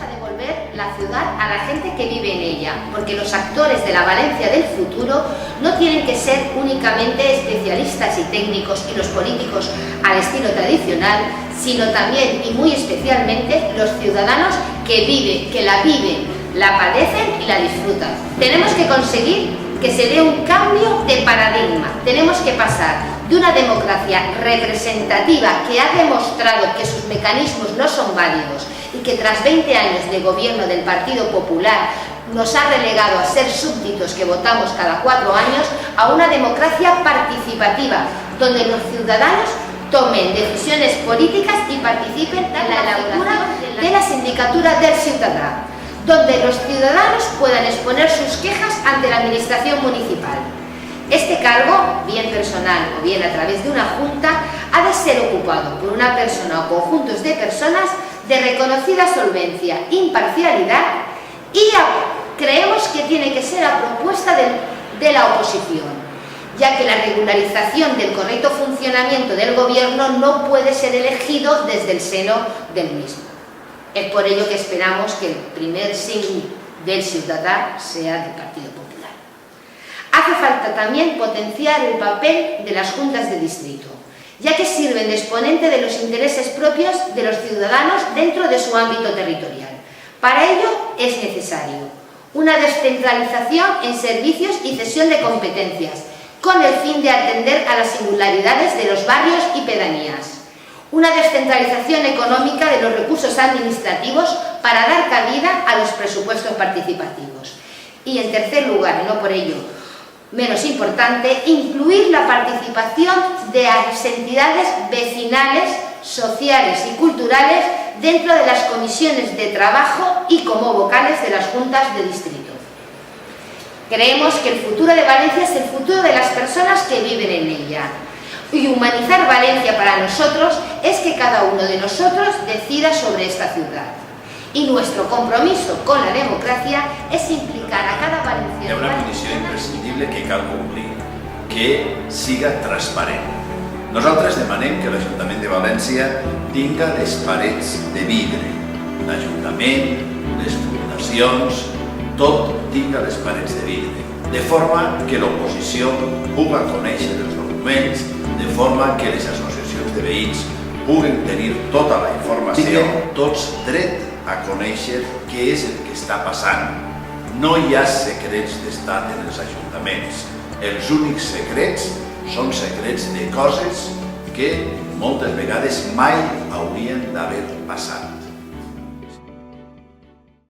a devolver la ciudad a la gente que vive en ella, porque los actores de la Valencia del futuro no tienen que ser únicamente especialistas y técnicos y los políticos al estilo tradicional, sino también y muy especialmente los ciudadanos que la viven, la padecen y la disfrutan. Tenemos que conseguir que se dé un cambio de paradigma. Tenemos que pasar de una democracia representativa que ha demostrado que sus mecanismos no son válidos y que tras 20 años de gobierno del Partido Popular nos ha relegado a ser súbditos que votamos cada 4 años, a una democracia participativa, donde los ciudadanos tomen decisiones políticas y participen en la elaboración de la sindicatura del ciudadano, donde los ciudadanos puedan exponer sus quejas ante la administración municipal. Este cargo, bien personal o bien a través de una junta, ha de ser ocupado por una persona o conjuntos de personas de reconocida solvencia, imparcialidad y creemos que tiene que ser a propuesta de la oposición, ya que la regularización del correcto funcionamiento del gobierno no puede ser elegido desde el seno del mismo. Es por ello que esperamos que el primer signo del ciudadano sea del Partido Popular. Hace falta también potenciar el papel de las juntas de distrito, ya que sirven de exponente de los intereses propios de los ciudadanos dentro de su ámbito territorial. Para ello es necesario una descentralización en servicios y cesión de competencias, con el fin de atender a las singularidades de los barrios y pedanías. Una descentralización económica de los recursos administrativos para dar cabida a los presupuestos participativos. Y en tercer lugar, y no por ello menos importante, incluir la participación de las entidades vecinales, sociales y culturales dentro de las comisiones de trabajo y como vocales de las juntas de distrito. Creemos que el futuro de Valencia es el futuro de las personas que viven en ella. Y humanizar Valencia para nosotros es que cada uno de nosotros decida sobre esta ciudad. Y nuestro compromiso con la democracia es implicar a cada valenciano. Hi ha una condició imprescindible que cal complir, que siga transparent. Nosaltres demanem que l'Ajuntament de València tinga les parets de vidre. L'Ajuntament, les fundacions, tot tinga les parets de vidre. De forma que l'oposició pugui conèixer els documents, de forma que les associacions de veïns puguen tenir tota la informació, tots dret a conèixer què és el que està passant. No hi ha secrets d'estat en els ajuntaments. Els únics secrets són secrets de coses que moltes vegades mai haurien d'haver passat.